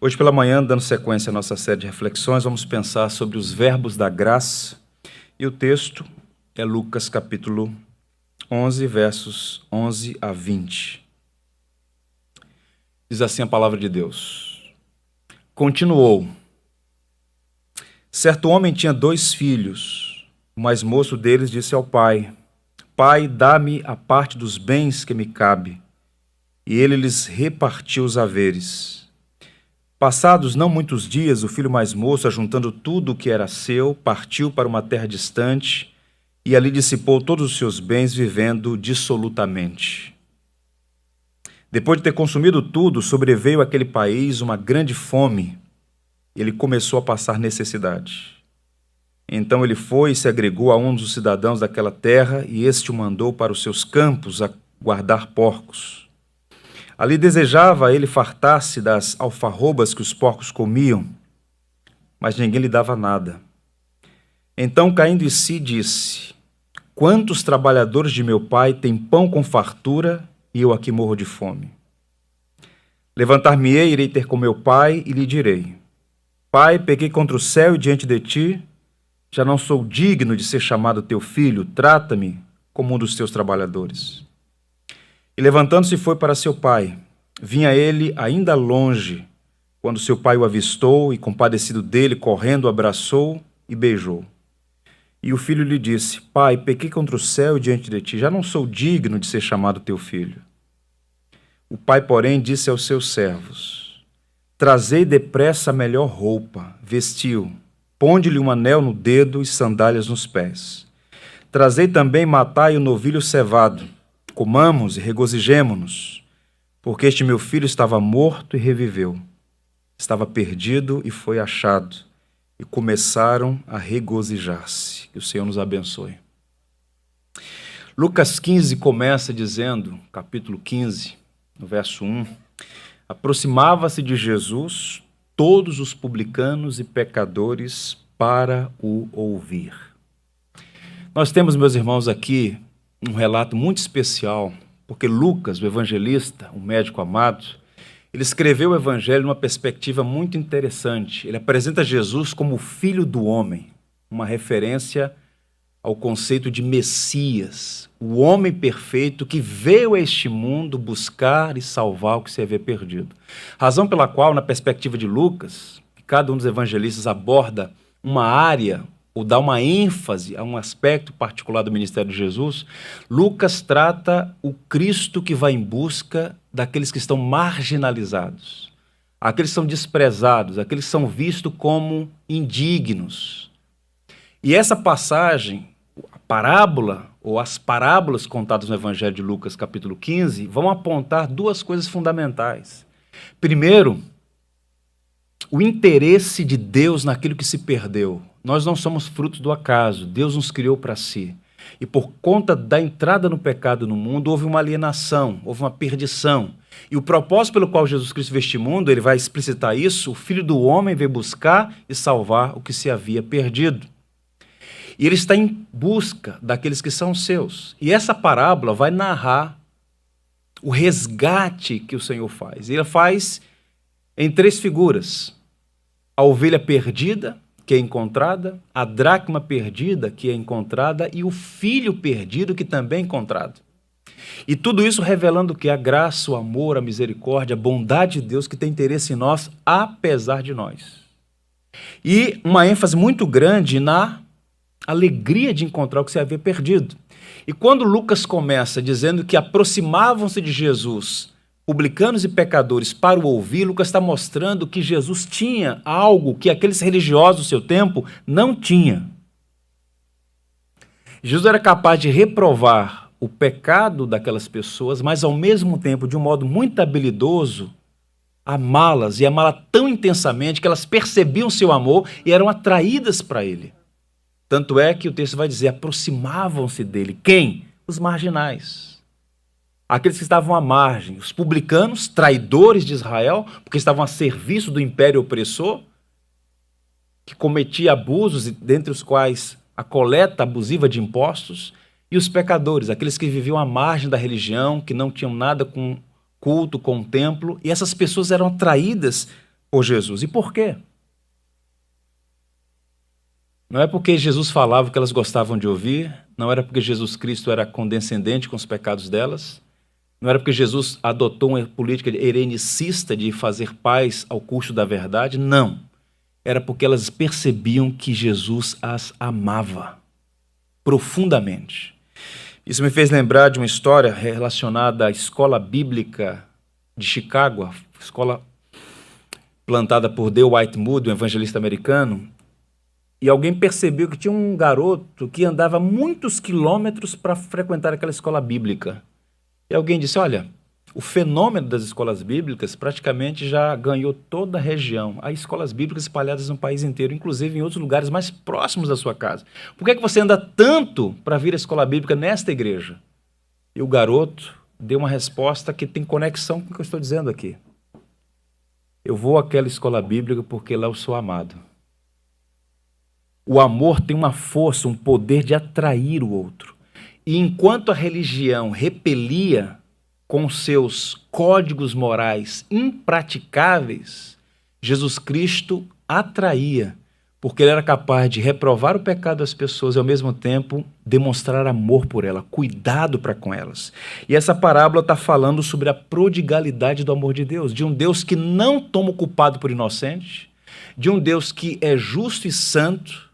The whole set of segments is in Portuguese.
Hoje pela manhã, dando sequência à nossa série de reflexões, vamos pensar sobre os verbos da graça, e o texto é Lucas capítulo 11, versos 11 a 20. Diz assim a palavra de Deus. Continuou. Certo homem tinha 2 filhos. O mais moço deles disse ao pai: Pai, dá-me a parte dos bens que me cabe. E ele lhes repartiu os haveres. Passados não muitos dias, o filho mais moço, ajuntando tudo o que era seu, partiu para uma terra distante e ali dissipou todos os seus bens, vivendo dissolutamente. Depois de ter consumido tudo, sobreveio àquele país uma grande fome. Ele começou a passar necessidade. Então ele foi e se agregou a um dos cidadãos daquela terra, e este o mandou para os seus campos a guardar porcos. Ali desejava ele fartar-se das alfarrobas que os porcos comiam, mas ninguém lhe dava nada. Então, caindo em si, disse: Quantos trabalhadores de meu pai têm pão com fartura, e eu aqui morro de fome? Levantar-me-ei, irei ter com meu pai, e lhe direi: Pai, pequei contra o céu e diante de ti, já não sou digno de ser chamado teu filho, trata-me como um dos teus trabalhadores. E levantando-se foi para seu pai. Vinha ele ainda longe, quando seu pai o avistou e, compadecido dele, correndo, o abraçou e beijou. E o filho lhe disse: Pai, pequei contra o céu e diante de ti, já não sou digno de ser chamado teu filho. O pai, porém, disse aos seus servos: Trazei depressa a melhor roupa, vestiu, ponde-lhe um anel no dedo e sandálias nos pés. Trazei também, matai o novilho cevado, comamos e regozijemo-nos, porque este meu filho estava morto e reviveu, estava perdido e foi achado, e começaram a regozijar-se. Que o Senhor nos abençoe. Lucas 15 começa dizendo, capítulo 15, no verso 1, aproximava-se de Jesus todos os publicanos e pecadores para o ouvir. Nós temos, meus irmãos, aqui um relato muito especial, porque Lucas, o evangelista, um médico amado, ele escreveu o evangelho numa perspectiva muito interessante. Ele apresenta Jesus como o Filho do Homem, uma referência ao conceito de Messias, o homem perfeito que veio a este mundo buscar e salvar o que se havia perdido. Razão pela qual, na perspectiva de Lucas, cada um dos evangelistas aborda uma área ou dá uma ênfase a um aspecto particular do ministério de Jesus. Lucas trata o Cristo que vai em busca daqueles que estão marginalizados, aqueles que são desprezados, aqueles que são vistos como indignos. E essa passagem, a parábola, ou as parábolas contadas no Evangelho de Lucas, capítulo 15, vão apontar 2 coisas fundamentais. Primeiro, o interesse de Deus naquilo que se perdeu. Nós não somos frutos do acaso, Deus nos criou para si. E por conta da entrada no pecado no mundo, houve uma alienação, houve uma perdição. E o propósito pelo qual Jesus Cristo veio a este mundo, ele vai explicitar isso: o Filho do Homem veio buscar e salvar o que se havia perdido. E ele está em busca daqueles que são seus. E essa parábola vai narrar o resgate que o Senhor faz. Ele faz em 3 figuras: a ovelha perdida, que é encontrada, a dracma perdida, que é encontrada, e o filho perdido, que também é encontrado. E tudo isso revelando que a graça, o amor, a misericórdia, a bondade de Deus que tem interesse em nós, apesar de nós. E uma ênfase muito grande na alegria de encontrar o que se havia perdido. E quando Lucas começa dizendo que aproximavam-se de Jesus publicanos e pecadores para o ouvir, Lucas está mostrando que Jesus tinha algo que aqueles religiosos do seu tempo não tinham. Jesus era capaz de reprovar o pecado daquelas pessoas, mas ao mesmo tempo, de um modo muito habilidoso, amá-las, e amá-las tão intensamente que elas percebiam seu amor e eram atraídas para ele. Tanto é que o texto vai dizer: aproximavam-se dele. Quem? Os marginais. Aqueles que estavam à margem, os publicanos, traidores de Israel, porque estavam a serviço do império opressor, que cometia abusos, dentre os quais a coleta abusiva de impostos, e os pecadores, aqueles que viviam à margem da religião, que não tinham nada com culto, com o templo, e essas pessoas eram atraídas por Jesus. E por quê? Não é porque Jesus falava o que elas gostavam de ouvir, não era porque Jesus Cristo era condescendente com os pecados delas, não era porque Jesus adotou uma política herenicista de fazer paz ao custo da verdade, não. Era porque elas percebiam que Jesus as amava profundamente. Isso me fez lembrar de uma história relacionada à escola bíblica de Chicago, a escola plantada por Dale White Moody, um evangelista americano, e alguém percebeu que tinha um garoto que andava muitos quilômetros para frequentar aquela escola bíblica. E alguém disse, olha, o fenômeno das escolas bíblicas praticamente já ganhou toda a região. Há escolas bíblicas espalhadas no país inteiro, inclusive em outros lugares mais próximos da sua casa. Por que é que você anda tanto para vir à escola bíblica nesta igreja? E o garoto deu uma resposta que tem conexão com o que eu estou dizendo aqui. Eu vou àquela escola bíblica porque lá eu sou amado. O amor tem uma força, um poder de atrair o outro. E enquanto a religião repelia com seus códigos morais impraticáveis, Jesus Cristo atraía, porque ele era capaz de reprovar o pecado das pessoas e ao mesmo tempo demonstrar amor por elas, cuidado para com elas. E essa parábola está falando sobre a prodigalidade do amor de Deus, de um Deus que não toma o culpado por inocente, de um Deus que é justo e santo,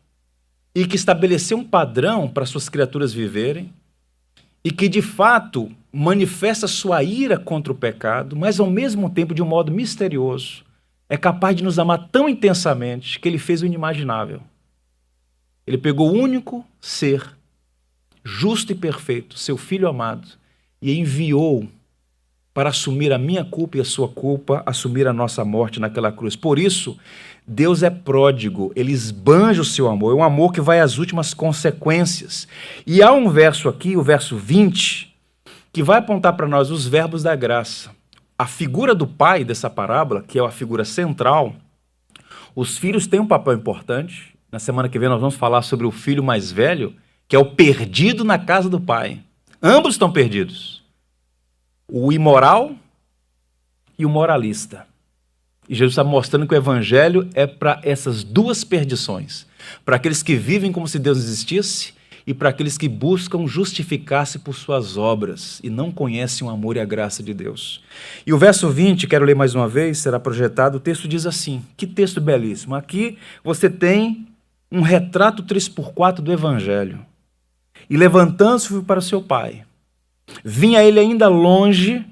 e que estabeleceu um padrão para suas criaturas viverem, e que, de fato, manifesta sua ira contra o pecado, mas, ao mesmo tempo, de um modo misterioso, é capaz de nos amar tão intensamente que ele fez o inimaginável. Ele pegou o único ser, justo e perfeito, seu Filho amado, e enviou para assumir a minha culpa e a sua culpa, assumir a nossa morte naquela cruz. Por isso, Deus é pródigo, ele esbanja o seu amor, é um amor que vai às últimas consequências. E há um verso aqui, o verso 20, que vai apontar para nós os verbos da graça. A figura do pai dessa parábola, que é a figura central, os filhos têm um papel importante. Na semana que vem nós vamos falar sobre o filho mais velho, que é o perdido na casa do pai. Ambos estão perdidos. O imoral e o moralista. E Jesus está mostrando que o evangelho é para essas duas perdições. Para aqueles que vivem como se Deus existisse e para aqueles que buscam justificar-se por suas obras e não conhecem o amor e a graça de Deus. E o verso 20, quero ler mais uma vez, será projetado, o texto diz assim, que texto belíssimo. Aqui você tem um retrato 3x4 do evangelho. E levantando-se foi para o seu pai. Vinha ele ainda longe,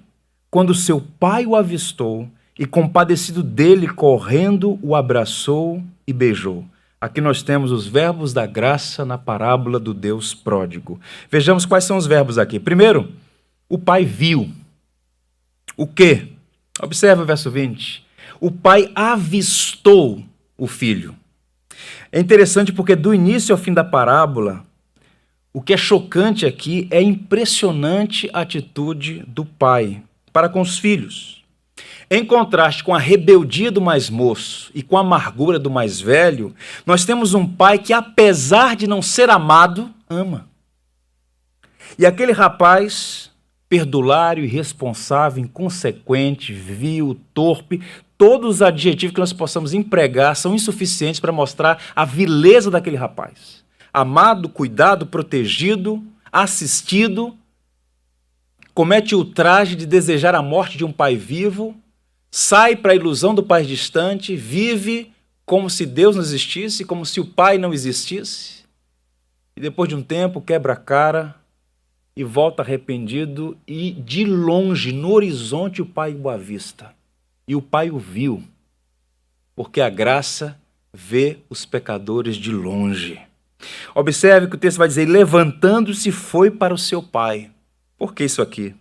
quando seu pai o avistou, e compadecido dele, correndo, o abraçou e beijou. Aqui nós temos os verbos da graça na parábola do Deus pródigo. Vejamos quais são os verbos aqui. Primeiro, o pai viu. O quê? Observe o verso 20. O pai avistou o filho. É interessante porque do início ao fim da parábola, o que é chocante aqui é a impressionante atitude do pai para com os filhos. Em contraste com a rebeldia do mais moço e com a amargura do mais velho, nós temos um pai que, apesar de não ser amado, ama. E aquele rapaz, perdulário, irresponsável, inconsequente, vil, torpe, todos os adjetivos que nós possamos empregar são insuficientes para mostrar a vileza daquele rapaz. Amado, cuidado, protegido, assistido, comete o ultraje de desejar a morte de um pai vivo, sai para a ilusão do pai distante, vive como se Deus não existisse, como se o pai não existisse, e depois de um tempo quebra a cara e volta arrependido, e de longe, no horizonte, o pai o avista. E o pai o viu, porque a graça vê os pecadores de longe. Observe que o texto vai dizer, levantando-se foi para o seu pai. Por que isso aqui?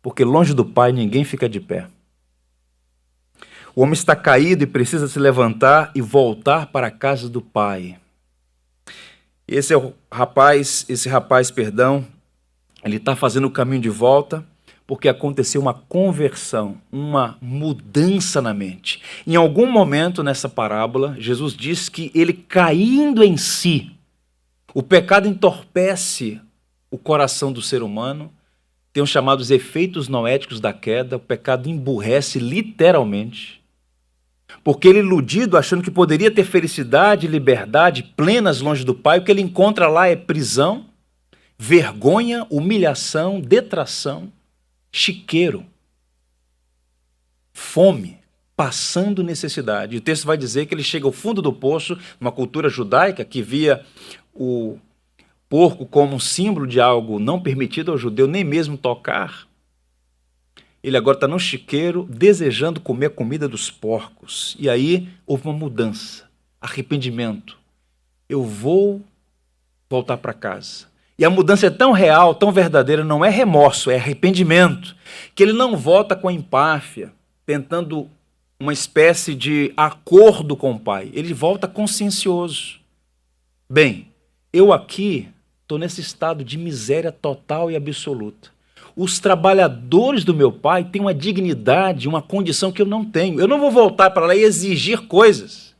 Porque longe do pai ninguém fica de pé. O homem está caído e precisa se levantar e voltar para a casa do pai. Esse rapaz, ele está fazendo o caminho de volta porque aconteceu uma conversão, uma mudança na mente. Em algum momento nessa parábola, Jesus diz que ele caindo em si, o pecado entorpece o coração do ser humano, tem os chamados efeitos noéticos da queda, o pecado emburrece literalmente, Porque ele, iludido, achando que poderia ter felicidade e liberdade plenas longe do pai, o que ele encontra lá é prisão, vergonha, humilhação, detração, chiqueiro, fome, passando necessidade. E o texto vai dizer que ele chega ao fundo do poço, numa cultura judaica que via o porco como um símbolo de algo não permitido ao judeu nem mesmo tocar. Ele agora está no chiqueiro, desejando comer a comida dos porcos. E aí houve uma mudança, arrependimento. Eu vou voltar para casa. E a mudança é tão real, tão verdadeira, não é remorso, é arrependimento, que ele não volta com empáfia, tentando uma espécie de acordo com o pai. Ele volta consciencioso. Bem, eu aqui estou nesse estado de miséria total e absoluta. Os trabalhadores do meu pai têm uma dignidade, uma condição que eu não tenho. Eu não vou voltar para lá e exigir coisas.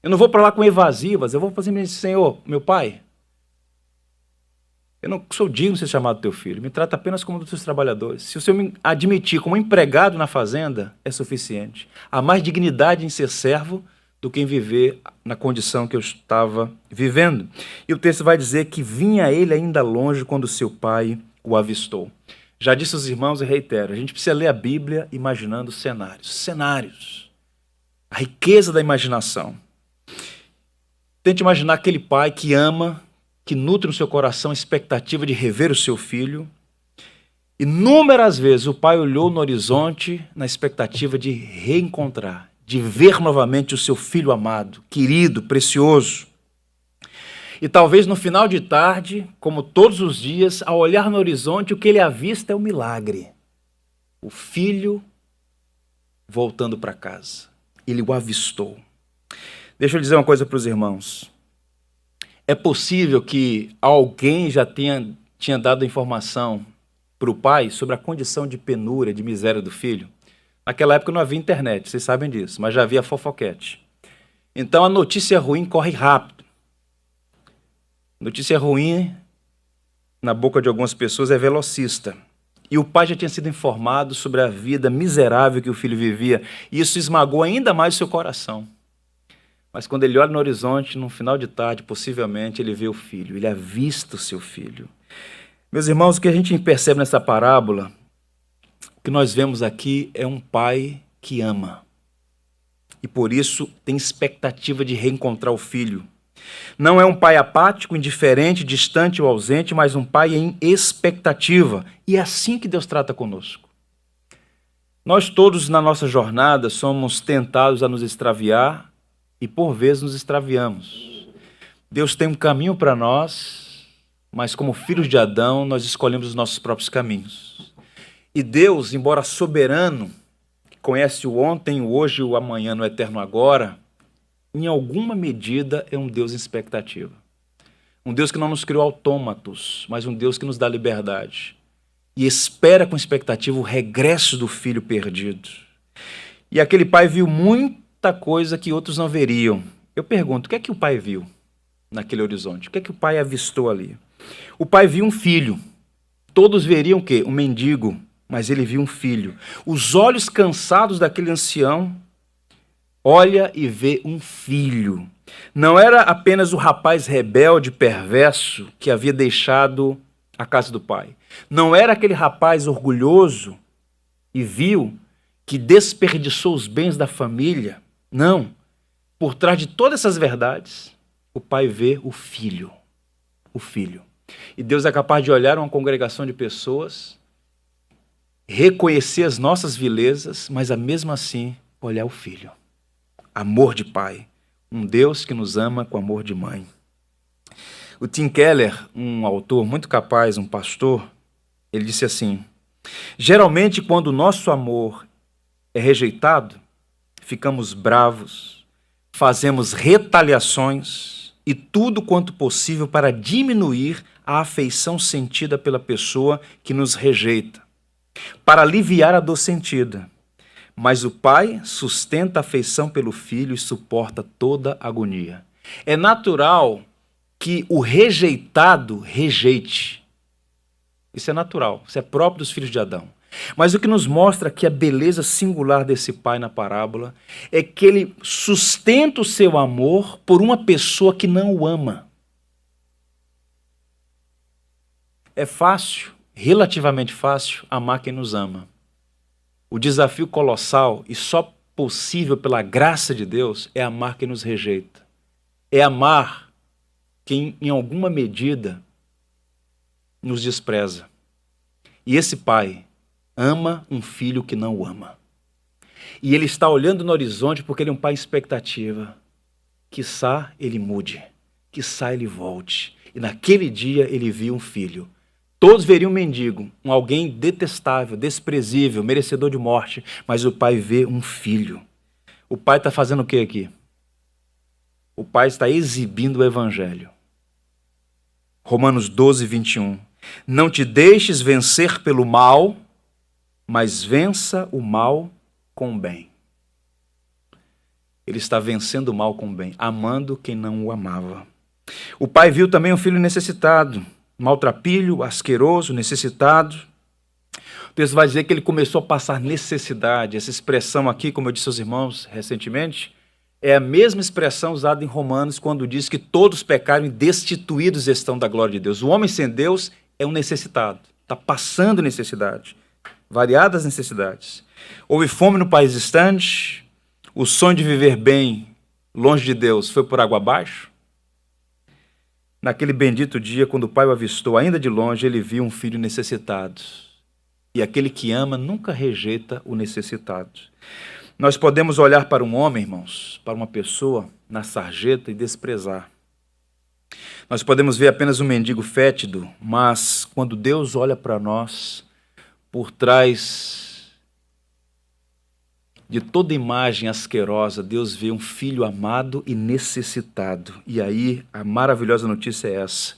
Eu não vou para lá com evasivas. Eu vou fazer assim, Senhor, meu pai, eu não sou digno de ser chamado teu filho. Me trata apenas como um dos seus trabalhadores. Se o Senhor me admitir como empregado na fazenda, é suficiente. Há mais dignidade em ser servo do que em viver na condição que eu estava vivendo. E o texto vai dizer que vinha ele ainda longe quando seu pai o avistou. Já disse aos irmãos e reitero, a gente precisa ler a Bíblia imaginando cenários. A riqueza da imaginação. Tente imaginar aquele pai que ama, que nutre no seu coração a expectativa de rever o seu filho. Inúmeras vezes o pai olhou no horizonte na expectativa de reencontrar, de ver novamente o seu filho amado, querido, precioso. E talvez no final de tarde, como todos os dias, ao olhar no horizonte, o que ele avista é um milagre. O filho voltando para casa. Ele o avistou. Deixa eu dizer uma coisa para os irmãos. É possível que alguém já tinha dado informação para o pai sobre a condição de penúria, de miséria do filho? Naquela época não havia internet, vocês sabem disso, mas já havia fofoquete. Então a notícia ruim corre rápido. Notícia ruim, na boca de algumas pessoas, é velocista. E o pai já tinha sido informado sobre a vida miserável que o filho vivia. E isso esmagou ainda mais o seu coração. Mas quando ele olha no horizonte, no final de tarde, possivelmente, ele vê o filho. Ele avista o seu filho. Meus irmãos, o que a gente percebe nessa parábola, o que nós vemos aqui é um pai que ama. E por isso tem expectativa de reencontrar o filho. Não é um pai apático, indiferente, distante ou ausente, mas um pai em expectativa. E é assim que Deus trata conosco. Nós todos, na nossa jornada, somos tentados a nos extraviar e, por vezes, nos extraviamos. Deus tem um caminho para nós, mas como filhos de Adão, nós escolhemos os nossos próprios caminhos. E Deus, embora soberano, que conhece o ontem, o hoje e o amanhã, no eterno agora, em alguma medida, é um Deus em expectativa. Um Deus que não nos criou autômatos, mas um Deus que nos dá liberdade. E espera com expectativa o regresso do filho perdido. E aquele pai viu muita coisa que outros não veriam. Eu pergunto, o que é que o pai viu naquele horizonte? O que é que o pai avistou ali? O pai viu um filho. Todos veriam o quê? Um mendigo, mas ele viu um filho. Os olhos cansados daquele ancião olha e vê um filho. Não era apenas o rapaz rebelde, perverso, que havia deixado a casa do pai. Não era aquele rapaz orgulhoso e vil que desperdiçou os bens da família. Não. Por trás de todas essas verdades, o pai vê o filho. O filho. E Deus é capaz de olhar uma congregação de pessoas, reconhecer as nossas vilezas, mas mesmo assim olhar o filho. Amor de pai, um Deus que nos ama com amor de mãe. O Tim Keller, um autor muito capaz, um pastor, ele disse assim: geralmente quando o nosso amor é rejeitado, ficamos bravos, fazemos retaliações e tudo quanto possível para diminuir a afeição sentida pela pessoa que nos rejeita, para aliviar a dor sentida. Mas o pai sustenta a afeição pelo filho e suporta toda a agonia. É natural que o rejeitado rejeite. Isso é natural, isso é próprio dos filhos de Adão. Mas o que nos mostra que a beleza singular desse pai na parábola é que ele sustenta o seu amor por uma pessoa que não o ama. É fácil, relativamente fácil, amar quem nos ama. O desafio colossal e só possível pela graça de Deus é amar quem nos rejeita. É amar quem, em alguma medida, nos despreza. E esse pai ama um filho que não o ama. E ele está olhando no horizonte porque ele é um pai em expectativa. Quiçá ele mude, quiçá ele volte. E naquele dia ele viu um filho. Todos veriam um mendigo, alguém detestável, desprezível, merecedor de morte, mas o pai vê um filho. O pai está fazendo o que aqui? O pai está exibindo o evangelho. Romanos 12, 21. Não te deixes vencer pelo mal, mas vença o mal com o bem. Ele está vencendo o mal com o bem, amando quem não o amava. O pai viu também um filho necessitado, maltrapilho, asqueroso, necessitado. O texto vai dizer que ele começou a passar necessidade. Essa expressão aqui, como eu disse aos irmãos recentemente, é a mesma expressão usada em Romanos quando diz que todos pecaram e destituídos estão da glória de Deus. O homem sem Deus é um necessitado, está passando necessidade, variadas necessidades. Houve fome no país distante, o sonho de viver bem longe de Deus foi por água abaixo. Naquele bendito dia, quando o pai o avistou, ainda de longe, ele viu um filho necessitado. E aquele que ama nunca rejeita o necessitado. Nós podemos olhar para um homem, irmãos, para uma pessoa na sarjeta e desprezar. Nós podemos ver apenas um mendigo fétido, mas quando Deus olha para nós, por trás de toda imagem asquerosa, Deus vê um filho amado e necessitado. E aí, a maravilhosa notícia é essa,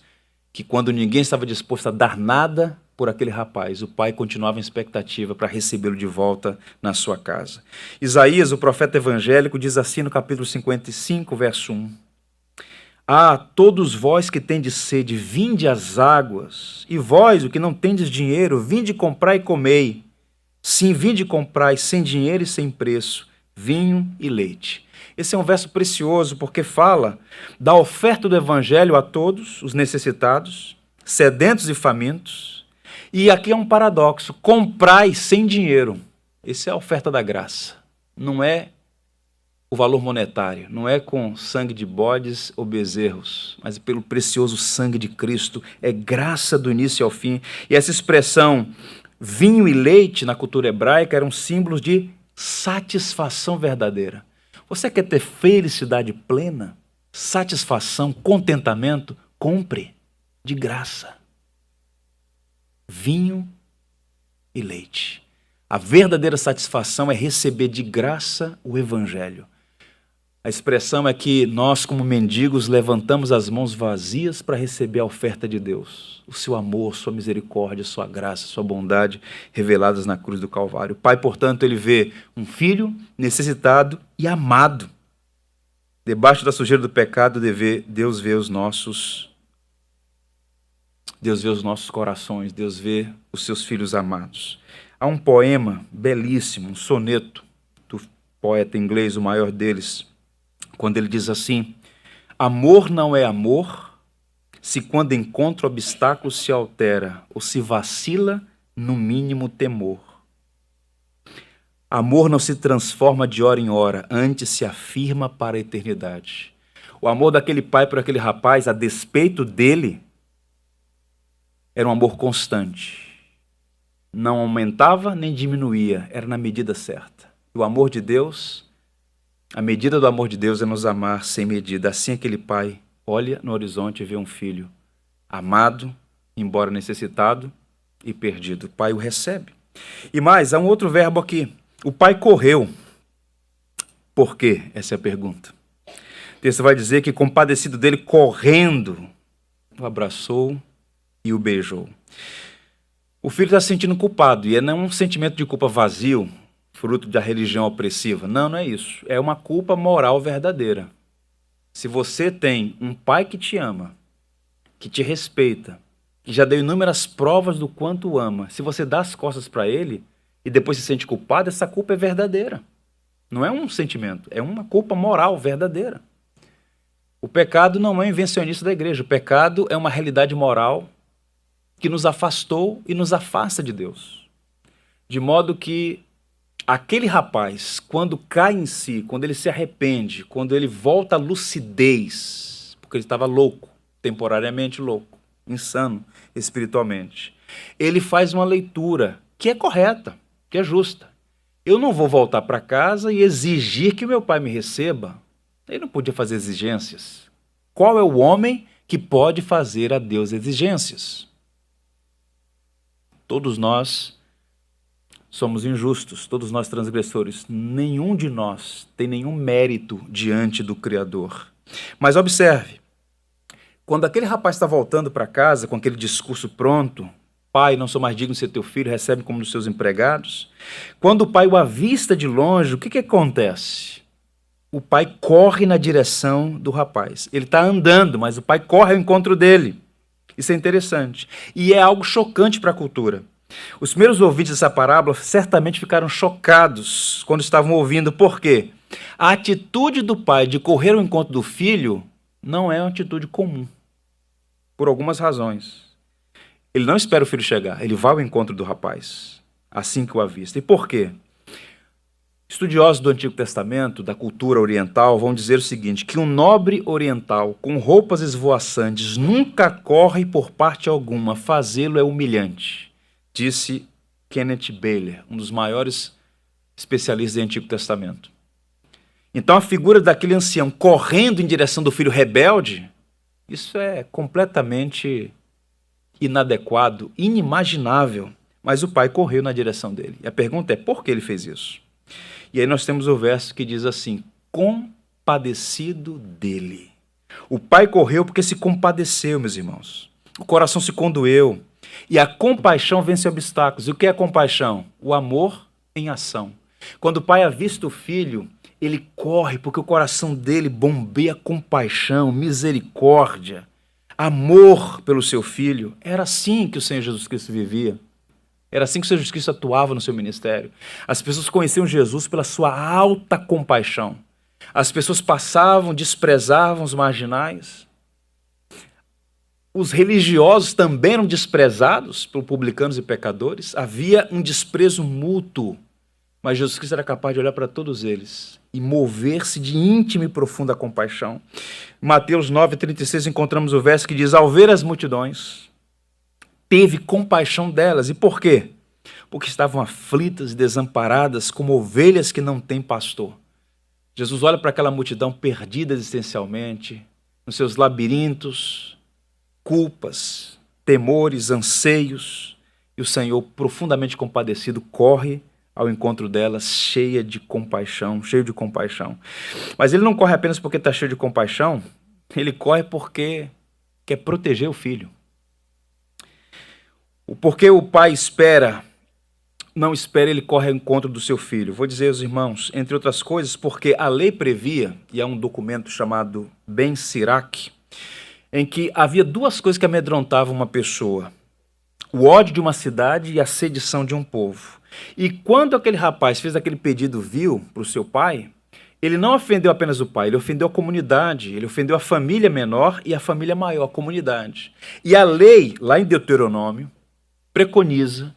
que quando ninguém estava disposto a dar nada por aquele rapaz, o pai continuava em expectativa para recebê-lo de volta na sua casa. Isaías, o profeta evangélico, diz assim no capítulo 55, verso 1. Ah, todos vós que tendes sede, vinde às águas, e vós, o que não tendes dinheiro, vinde comprar e comei. Sim, vinde comprai sem dinheiro e sem preço, vinho e leite. Esse é um verso precioso porque fala da oferta do evangelho a todos os necessitados, sedentos e famintos. E aqui é um paradoxo, comprai sem dinheiro. Essa é a oferta da graça. Não é o valor monetário, não é com sangue de bodes ou bezerros, mas pelo precioso sangue de Cristo. É graça do início ao fim. E essa expressão vinho e leite, na cultura hebraica, eram símbolos de satisfação verdadeira. Você quer ter felicidade plena, satisfação, contentamento? Compre de graça. Vinho e leite. A verdadeira satisfação é receber de graça o evangelho. A expressão é que nós, como mendigos, levantamos as mãos vazias para receber a oferta de Deus. O seu amor, sua misericórdia, sua graça, sua bondade reveladas na cruz do Calvário. O pai, portanto, ele vê um filho necessitado e amado. Debaixo da sujeira do pecado, Deus vê os nossos corações, Deus vê os seus filhos amados. Há um poema belíssimo, um soneto do poeta inglês, o maior deles, quando ele diz assim: amor não é amor se quando encontra obstáculo se altera ou se vacila no mínimo temor. Amor não se transforma de hora em hora, antes se afirma para a eternidade. O amor daquele pai por aquele rapaz, a despeito dele, era um amor constante. Não aumentava nem diminuía, era na medida certa. E o amor de Deus, a medida do amor de Deus é nos amar sem medida. Assim aquele pai olha no horizonte e vê um filho amado, embora necessitado e perdido. O pai o recebe. E mais, há um outro verbo aqui. O pai correu. Por quê? Essa é a pergunta. O texto vai dizer que, compadecido dele, correndo, o abraçou e o beijou. O filho está se sentindo culpado, e não é um sentimento de culpa vazio, fruto da religião opressiva. Não, não é isso. É uma culpa moral verdadeira. Se você tem um pai que te ama, que te respeita, que já deu inúmeras provas do quanto o ama, se você dá as costas para ele, e depois se sente culpado, essa culpa é verdadeira. Não é um sentimento, é uma culpa moral verdadeira. O pecado não é invencionista da igreja. O pecado é uma realidade moral que nos afastou e nos afasta de Deus. De modo que aquele rapaz, quando cai em si, quando ele se arrepende, quando ele volta à lucidez, porque ele estava louco, temporariamente louco, insano espiritualmente, ele faz uma leitura que é correta, que é justa. Eu não vou voltar para casa e exigir que o meu pai me receba. Ele não podia fazer exigências. Qual é o homem que pode fazer a Deus exigências? Todos nós somos injustos, todos nós transgressores. Nenhum de nós tem nenhum mérito diante do Criador. Mas observe, quando aquele rapaz está voltando para casa com aquele discurso pronto, pai, não sou mais digno de ser teu filho, recebe como dos seus empregados. Quando o pai o avista de longe, o que acontece? O pai corre na direção do rapaz. Ele está andando, mas o pai corre ao encontro dele. Isso é interessante. E é algo chocante para a cultura. Os primeiros ouvintes dessa parábola certamente ficaram chocados quando estavam ouvindo. Por quê? A atitude do pai de correr ao encontro do filho não é uma atitude comum, por algumas razões. Ele não espera o filho chegar, ele vai ao encontro do rapaz, assim que o avista. E por quê? Estudiosos do Antigo Testamento, da cultura oriental, vão dizer o seguinte, que um nobre oriental com roupas esvoaçantes nunca corre por parte alguma, fazê-lo é humilhante, disse Kenneth Bailey, um dos maiores especialistas do Antigo Testamento. Então a figura daquele ancião correndo em direção do filho rebelde, isso é completamente inadequado, inimaginável, mas o pai correu na direção dele. E a pergunta é, por que ele fez isso? E aí nós temos o verso que diz assim, compadecido dele. O pai correu porque se compadeceu, meus irmãos. O coração se condoeu. E a compaixão vence obstáculos. E o que é a compaixão? O amor em ação. Quando o pai avista o filho, ele corre porque o coração dele bombeia compaixão, misericórdia, amor pelo seu filho. Era assim que o Senhor Jesus Cristo vivia. Era assim que o Senhor Jesus Cristo atuava no seu ministério. As pessoas conheciam Jesus pela sua alta compaixão. As pessoas passavam, desprezavam os marginais. Os religiosos também eram desprezados por publicanos e pecadores. Havia um desprezo mútuo. Mas Jesus Cristo era capaz de olhar para todos eles e mover-se de íntima e profunda compaixão. Em Mateus 9,36 encontramos o verso que diz, ao ver as multidões, teve compaixão delas. E por quê? Porque estavam aflitas e desamparadas como ovelhas que não têm pastor. Jesus olha para aquela multidão perdida existencialmente, nos seus labirintos, culpas, temores, anseios, e o Senhor, profundamente compadecido, corre ao encontro delas, cheio de compaixão. Mas ele não corre apenas porque está cheio de compaixão, ele corre porque quer proteger o filho. Porque o pai não espera, ele corre ao encontro do seu filho. Vou dizer aos irmãos, entre outras coisas, porque a lei previa, e há um documento chamado Ben Sirac, em que havia duas coisas que amedrontavam uma pessoa. O ódio de uma cidade e a sedição de um povo. E quando aquele rapaz fez aquele pedido vil para o seu pai, ele não ofendeu apenas o pai, ele ofendeu a comunidade, ele ofendeu a família menor e a família maior, a comunidade. E a lei, lá em Deuteronômio, preconiza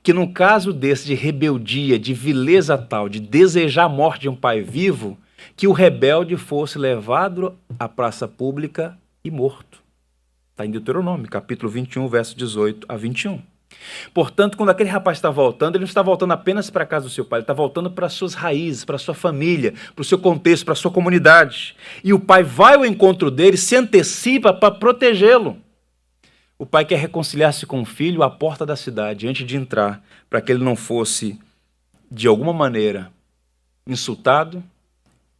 que num caso desse de rebeldia, de vileza tal, de desejar a morte de um pai vivo, que o rebelde fosse levado à praça pública e morto. Está em Deuteronômio, capítulo 21, verso 18 a 21. Portanto, quando aquele rapaz está voltando, ele não está voltando apenas para a casa do seu pai, ele está voltando para as suas raízes, para a sua família, para o seu contexto, para a sua comunidade. E o pai vai ao encontro dele, se antecipa para protegê-lo. O pai quer reconciliar-se com o filho à porta da cidade, antes de entrar, para que ele não fosse, de alguma maneira, insultado,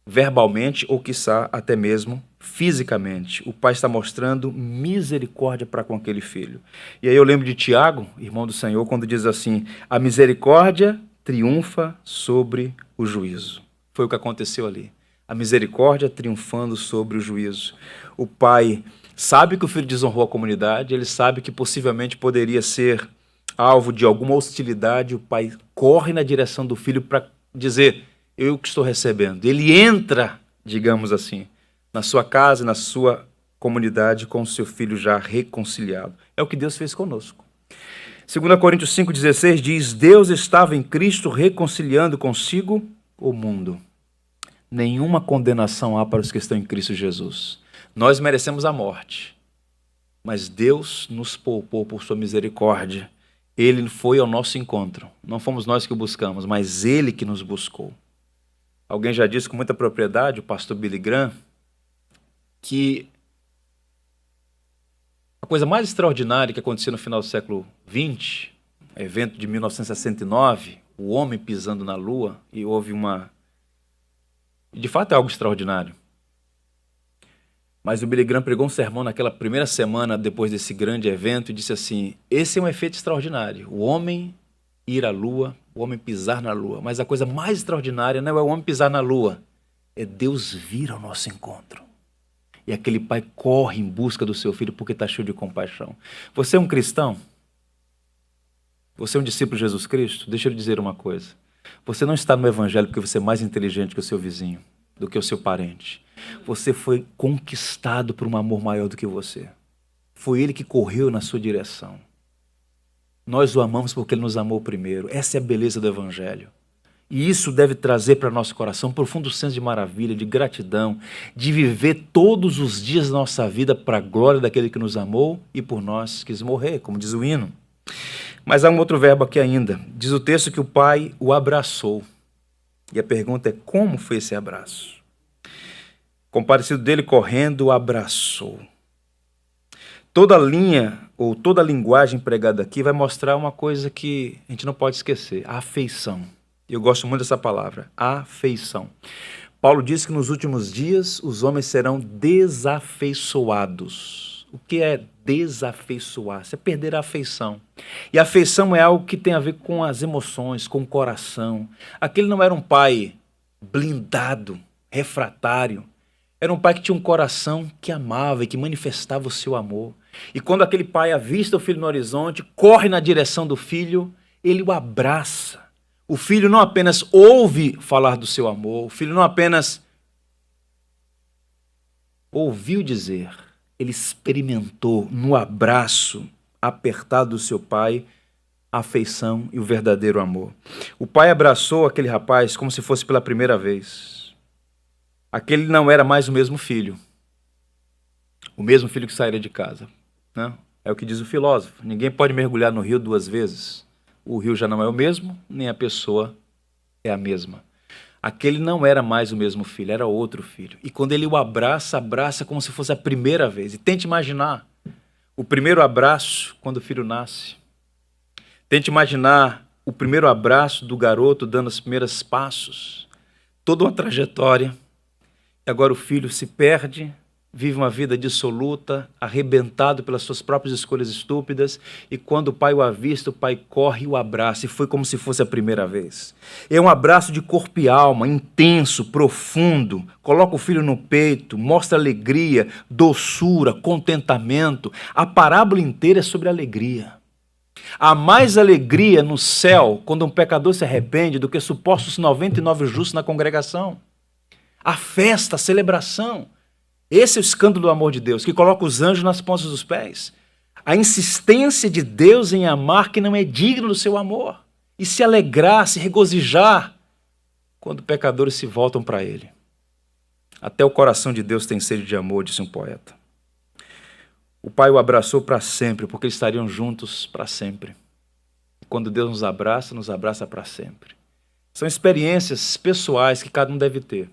verbalmente ou, quiçá, até mesmo fisicamente. O pai está mostrando misericórdia para com aquele filho. E aí eu lembro de Tiago, irmão do Senhor, quando diz assim, a misericórdia triunfa sobre o juízo. Foi o que aconteceu ali. A misericórdia triunfando sobre o juízo. O pai sabe que o filho desonrou a comunidade, ele sabe que possivelmente poderia ser alvo de alguma hostilidade, o pai corre na direção do filho para dizer, eu que estou recebendo. Ele entra, digamos assim, na sua casa, na sua comunidade, com o seu filho já reconciliado. É o que Deus fez conosco. 2 Coríntios 5,16 diz, Deus estava em Cristo reconciliando consigo o mundo. Nenhuma condenação há para os que estão em Cristo Jesus. Nós merecemos a morte, mas Deus nos poupou por sua misericórdia. Ele foi ao nosso encontro. Não fomos nós que o buscamos, mas Ele que nos buscou. Alguém já disse com muita propriedade, o pastor Billy Graham, que a coisa mais extraordinária que aconteceu no final do século XX, evento de 1969, o homem pisando na Lua, e houve de fato é algo extraordinário. Mas o Billy Graham pregou um sermão naquela primeira semana depois desse grande evento e disse assim, esse é um efeito extraordinário, o homem ir à Lua, o homem pisar na Lua. Mas a coisa mais extraordinária não é o homem pisar na Lua, é Deus vir ao nosso encontro. E aquele pai corre em busca do seu filho porque está cheio de compaixão. Você é um cristão? Você é um discípulo de Jesus Cristo? Deixa eu lhe dizer uma coisa. Você não está no evangelho porque você é mais inteligente que o seu vizinho, do que o seu parente. Você foi conquistado por um amor maior do que você. Foi Ele que correu na sua direção. Nós o amamos porque Ele nos amou primeiro. Essa é a beleza do evangelho. E isso deve trazer para nosso coração um profundo senso de maravilha, de gratidão, de viver todos os dias da nossa vida para a glória daquele que nos amou e por nós quis morrer, como diz o hino. Mas há um outro verbo aqui ainda. Diz o texto que o pai o abraçou. E a pergunta é, como foi esse abraço? Comparecido dele correndo, o abraçou. Toda linha ou toda linguagem empregada aqui vai mostrar uma coisa que a gente não pode esquecer, a afeição. Eu gosto muito dessa palavra, afeição. Paulo diz que nos últimos dias os homens serão desafeiçoados. O que é desafeiçoar-se? É perder a afeição. E a afeição é algo que tem a ver com as emoções, com o coração. Aquele não era um pai blindado, refratário. Era um pai que tinha um coração que amava e que manifestava o seu amor. E quando aquele pai avista o filho no horizonte, corre na direção do filho, ele o abraça. O filho não apenas ouve falar do seu amor, o filho não apenas ouviu dizer, ele experimentou no abraço apertado do seu pai a afeição e o verdadeiro amor. O pai abraçou aquele rapaz como se fosse pela primeira vez. Aquele não era mais o mesmo filho que saíra de casa. Né? É o que diz o filósofo, ninguém pode mergulhar no rio duas vezes. O rio já não é o mesmo, nem a pessoa é a mesma. Aquele não era mais o mesmo filho, era outro filho. E quando ele o abraça, abraça como se fosse a primeira vez. E tente imaginar o primeiro abraço quando o filho nasce. Tente imaginar o primeiro abraço do garoto dando os primeiros passos. Toda uma trajetória. E agora o filho se perde, vive uma vida dissoluta, arrebentado pelas suas próprias escolhas estúpidas, e quando o pai o avista, o pai corre e o abraça, e foi como se fosse a primeira vez. É um abraço de corpo e alma, intenso, profundo, coloca o filho no peito, mostra alegria, doçura, contentamento. A parábola inteira é sobre alegria. Há mais alegria no céu quando um pecador se arrepende do que supostos 99 justos na congregação. A festa, a celebração. Esse é o escândalo do amor de Deus, que coloca os anjos nas pontas dos pés. A insistência de Deus em amar quem não é digno do seu amor. E se alegrar, se regozijar, quando pecadores se voltam para Ele. Até o coração de Deus tem sede de amor, disse um poeta. O pai o abraçou para sempre, porque eles estariam juntos para sempre. Quando Deus nos abraça para sempre. São experiências pessoais que cada um deve ter.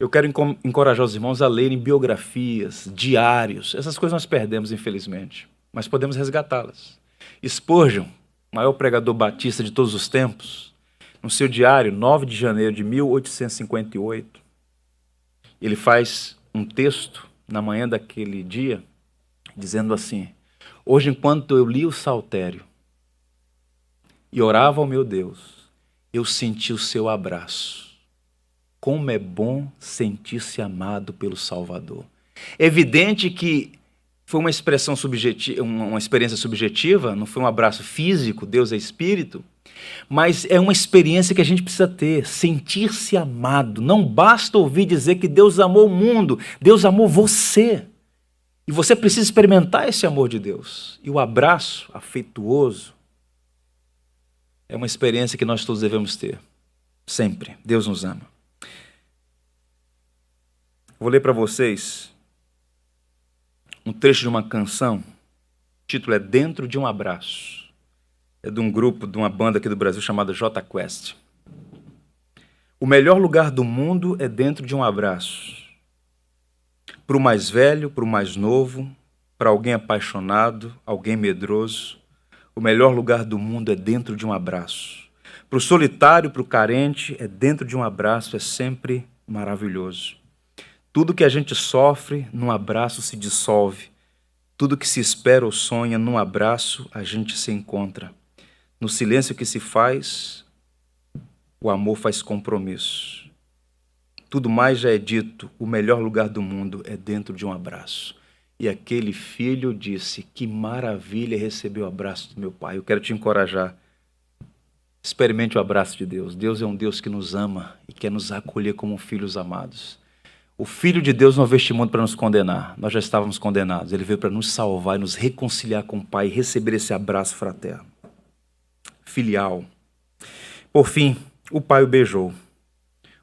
Eu quero encorajar os irmãos a lerem biografias, diários. Essas coisas nós perdemos, infelizmente, mas podemos resgatá-las. Spurgeon, maior pregador batista de todos os tempos, no seu diário, 9 de janeiro de 1858, ele faz um texto na manhã daquele dia, dizendo assim: hoje, enquanto eu li o saltério e orava ao meu Deus, eu senti o seu abraço. Como é bom sentir-se amado pelo Salvador. É evidente que foi uma expressão subjetiva, uma experiência subjetiva, não foi um abraço físico, Deus é espírito, Mas é uma experiência que a gente precisa ter, sentir-se amado. Não basta ouvir dizer que Deus amou o mundo, Deus amou você. E você precisa experimentar esse amor de Deus. E o abraço afetuoso é uma experiência que nós todos devemos ter. Sempre. Deus nos ama. Vou ler para vocês um trecho de uma canção. O título é Dentro de um Abraço. É de um grupo, de uma banda aqui do Brasil chamada Jota Quest. O melhor lugar do mundo é dentro de um abraço. Para o mais velho, para o mais novo, para alguém apaixonado, alguém medroso, o melhor lugar do mundo é dentro de um abraço. Para o solitário, para o carente, é dentro de um abraço, é sempre maravilhoso. Tudo que a gente sofre, num abraço se dissolve. Tudo que se espera ou sonha, num abraço a gente se encontra. No silêncio que se faz, o amor faz compromisso. Tudo mais já é dito, o melhor lugar do mundo é dentro de um abraço. E aquele filho disse, que maravilha receber o abraço do meu pai. Eu quero te encorajar. Experimente o abraço de Deus. Deus é um Deus que nos ama e quer nos acolher como filhos amados. O Filho de Deus não veio este mundo para nos condenar. Nós já estávamos condenados. Ele veio para nos salvar e nos reconciliar com o Pai e receber esse abraço fraterno. Filial. Por fim, o pai o beijou.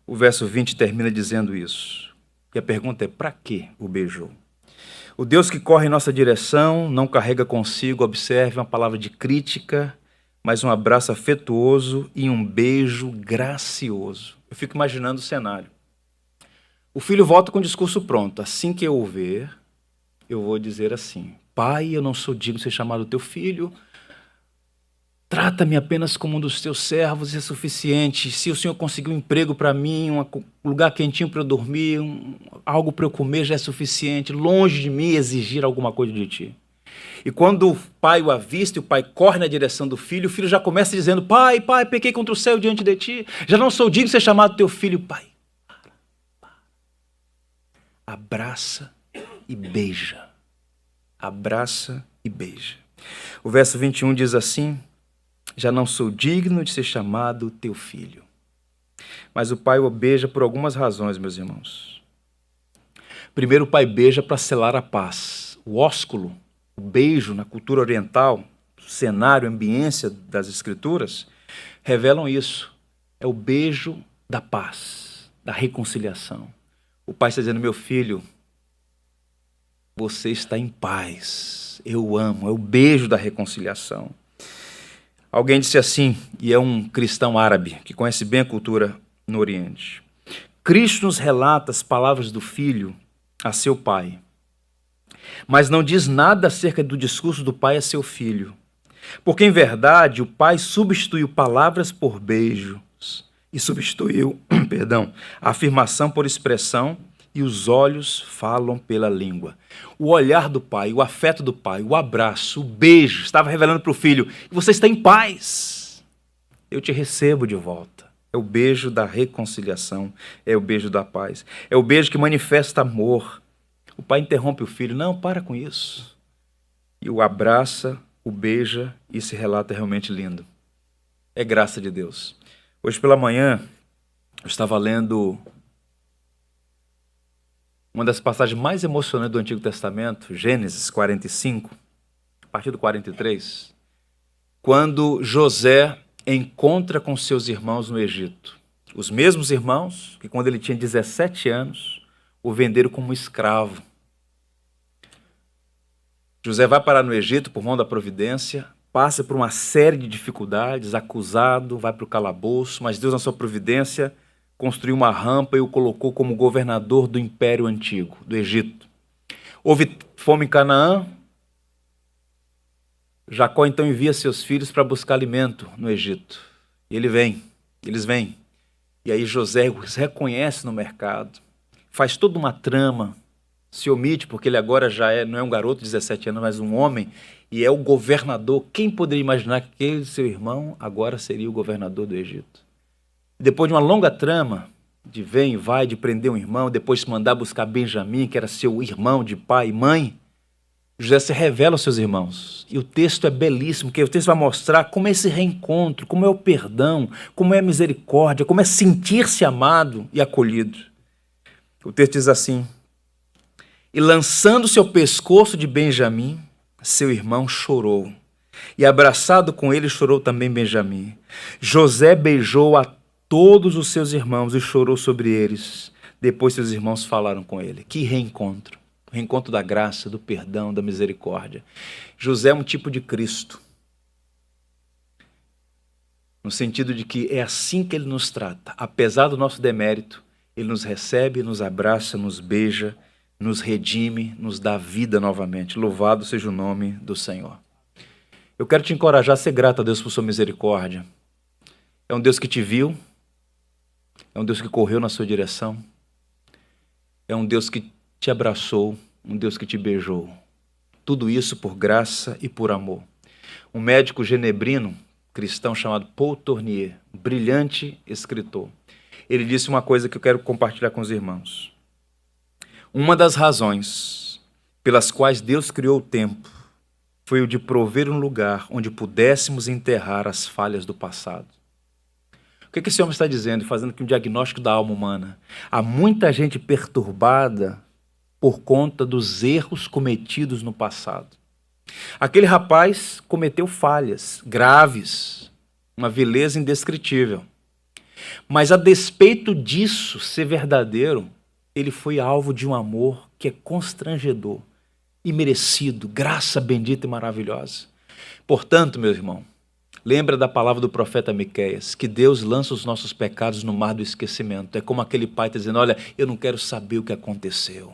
O verso 20 termina dizendo isso. E a pergunta é, para que o beijou? O Deus que corre em nossa direção não carrega consigo, observe, uma palavra de crítica, mas um abraço afetuoso e um beijo gracioso. Eu fico imaginando o cenário. O filho volta com o discurso pronto. Assim que eu o ver, eu vou dizer assim, pai, eu não sou digno de ser chamado teu filho, trata-me apenas como um dos teus servos, isso é suficiente. Se o Senhor conseguiu um emprego para mim, um lugar quentinho para eu dormir, algo para eu comer já é suficiente. Longe de mim exigir alguma coisa de ti. E quando o pai o avista e o pai corre na direção do filho, o filho já começa dizendo, pai, pequei contra o céu diante de ti, já não sou digno de ser chamado teu filho. Pai, abraça e beija. Abraça e beija. O verso 21 diz assim, já não sou digno de ser chamado teu filho. Mas o pai o beija por algumas razões, meus irmãos. Primeiro, o pai beija para selar a paz. O ósculo, o beijo na cultura oriental, o cenário, a ambiência das escrituras, revelam isso. É o beijo da paz, da reconciliação. O pai está dizendo, meu filho, você está em paz, eu amo, é o beijo da reconciliação. Alguém disse assim, e é um cristão árabe, que conhece bem a cultura no Oriente. Cristo nos relata as palavras do filho a seu pai, mas não diz nada acerca do discurso do pai a seu filho. Porque, em verdade, o pai substituiu palavras por beijos e substituiu, a afirmação por expressão, e os olhos falam pela língua. O olhar do pai, o afeto do pai, o abraço, o beijo, estava revelando para o filho, você está em paz, eu te recebo de volta. É o beijo da reconciliação, é o beijo da paz, é o beijo que manifesta amor. O pai interrompe o filho, não, para com isso. E o abraça, o beija, e esse relato é realmente lindo. É graça de Deus. Hoje pela manhã, eu estava lendo uma das passagens mais emocionantes do Antigo Testamento, Gênesis 45, a partir do 43, quando José encontra com seus irmãos no Egito. Os mesmos irmãos que, quando ele tinha 17 anos, o venderam como escravo. José vai parar no Egito por mão da providência, passa por uma série de dificuldades, acusado, vai para o calabouço, mas Deus, na sua providência, construiu uma rampa e o colocou como governador do Império Antigo, do Egito. Houve fome em Canaã. Jacó então envia seus filhos para buscar alimento no Egito. E eles vêm. E aí José os reconhece no mercado, faz toda uma trama, se omite, porque ele agora já não é um garoto de 17 anos, mas um homem, e é o governador. Quem poderia imaginar que aquele seu irmão agora seria o governador do Egito? Depois de uma longa trama, de vem e vai, de prender um irmão, depois mandar buscar Benjamim, que era seu irmão de pai e mãe, José se revela aos seus irmãos. E o texto é belíssimo, porque o texto vai mostrar como é esse reencontro, como é o perdão, como é a misericórdia, como é sentir-se amado e acolhido. O texto diz assim: e lançando-se ao pescoço de Benjamim, seu irmão chorou. E abraçado com ele chorou também Benjamim. José beijou a todos os seus irmãos e chorou sobre eles. Depois seus irmãos falaram com ele. Que reencontro! O reencontro da graça, do perdão, da misericórdia. José é um tipo de Cristo. No sentido de que é assim que ele nos trata. Apesar do nosso demérito, ele nos recebe, nos abraça, nos beija, nos redime, nos dá vida novamente. Louvado seja o nome do Senhor. Eu quero te encorajar a ser grato a Deus por sua misericórdia. É um Deus que te viu, é um Deus que correu na sua direção, é um Deus que te abraçou, um Deus que te beijou. Tudo isso por graça e por amor. Um médico genebrino, cristão chamado Paul Tournier, um brilhante escritor, ele disse uma coisa que eu quero compartilhar com os irmãos. Uma das razões pelas quais Deus criou o tempo foi o de prover um lugar onde pudéssemos enterrar as falhas do passado. O que esse homem está dizendo? Fazendo aqui um diagnóstico da alma humana. Há muita gente perturbada por conta dos erros cometidos no passado. Aquele rapaz cometeu falhas graves, uma vileza indescritível. Mas a despeito disso ser verdadeiro, ele foi alvo de um amor que é constrangedor, imerecido, graça bendita e maravilhosa. Portanto, meu irmão, lembra da palavra do profeta Miqueias, que Deus lança os nossos pecados no mar do esquecimento. É como aquele pai está dizendo: olha, eu não quero saber o que aconteceu.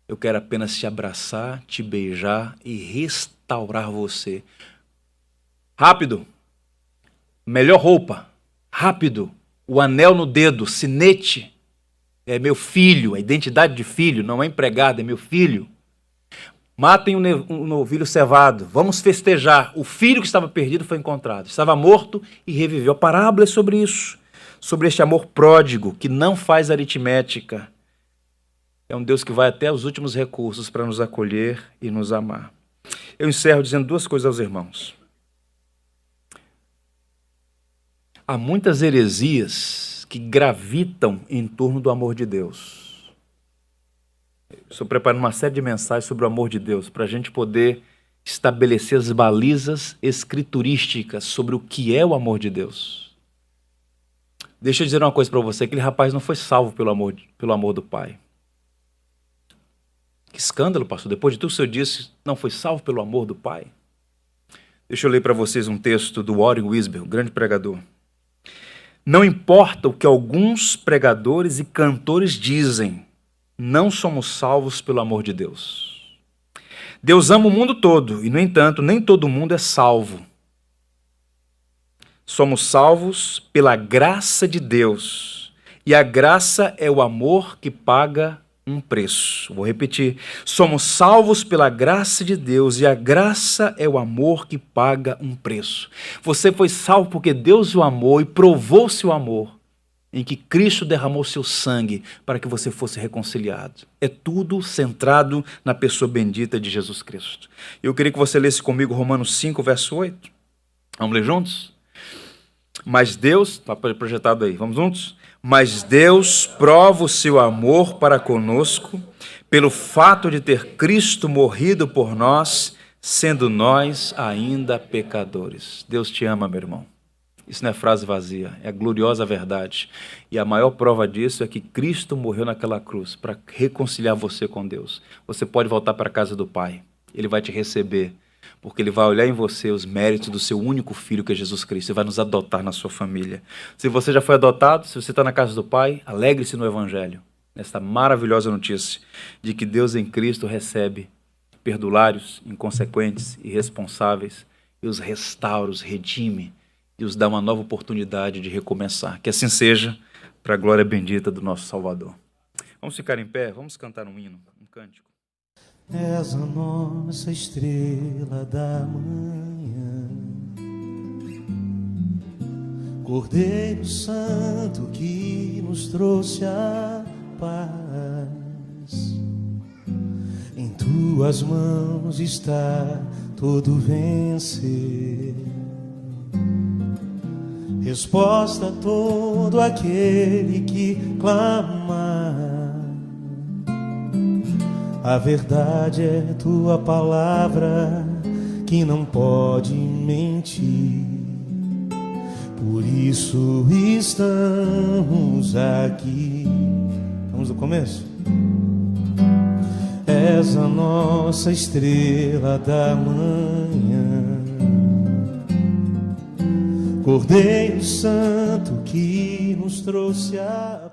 Eu quero apenas te abraçar, te beijar e restaurar você. Rápido, melhor roupa, rápido, o anel no dedo, sinete. É meu filho, a identidade de filho, não é empregado, é meu filho. Matem um novilho cevado, vamos festejar. O filho que estava perdido foi encontrado, estava morto e reviveu. A parábola é sobre isso, sobre este amor pródigo que não faz aritmética. É um Deus que vai até os últimos recursos para nos acolher e nos amar. Eu encerro dizendo duas coisas aos irmãos. Há muitas heresias que gravitam em torno do amor de Deus. Estou preparando uma série de mensagens sobre o amor de Deus, para a gente poder estabelecer as balizas escriturísticas sobre o que é o amor de Deus. Deixa eu dizer uma coisa para você, aquele rapaz não foi salvo pelo amor do Pai. Que escândalo, pastor, depois de tudo que o senhor disse, não foi salvo pelo amor do Pai? Deixa eu ler para vocês um texto do Warren Wiersbe, um grande pregador. Não importa o que alguns pregadores e cantores dizem, não somos salvos pelo amor de Deus. Deus ama o mundo todo e, no entanto, nem todo mundo é salvo. Somos salvos pela graça de Deus. E a graça é o amor que paga um preço. Vou repetir. Somos salvos pela graça de Deus e a graça é o amor que paga um preço. Você foi salvo porque Deus o amou e provou seu amor em que Cristo derramou seu sangue para que você fosse reconciliado. É tudo centrado na pessoa bendita de Jesus Cristo. Eu queria que você lesse comigo Romanos 5, verso 8. Vamos ler juntos? Mas Deus, está projetado aí, vamos juntos? Mas Deus prova o seu amor para conosco pelo fato de ter Cristo morrido por nós, sendo nós ainda pecadores. Deus te ama, meu irmão. Isso não é frase vazia, é a gloriosa verdade. E a maior prova disso é que Cristo morreu naquela cruz para reconciliar você com Deus. Você pode voltar para a casa do Pai. Ele vai te receber, porque Ele vai olhar em você os méritos do seu único Filho, que é Jesus Cristo, e vai nos adotar na sua família. Se você já foi adotado, se você está na casa do Pai, alegre-se no Evangelho, nesta maravilhosa notícia de que Deus em Cristo recebe perdulários, inconsequentes, irresponsáveis, e os restaura, os redime, e os dá uma nova oportunidade de recomeçar. Que assim seja, para a glória bendita do nosso Salvador. Vamos ficar em pé, vamos cantar um hino, um cântico. És a nossa estrela da manhã, Cordeiro Santo que nos trouxe a paz. Em tua tuas mãos está todo vencer. Resposta a todo aquele que clama. A verdade é tua palavra que não pode mentir. Por isso estamos aqui. Vamos do começo? És a nossa estrela da manhã, Cordeiro Santo que nos trouxe a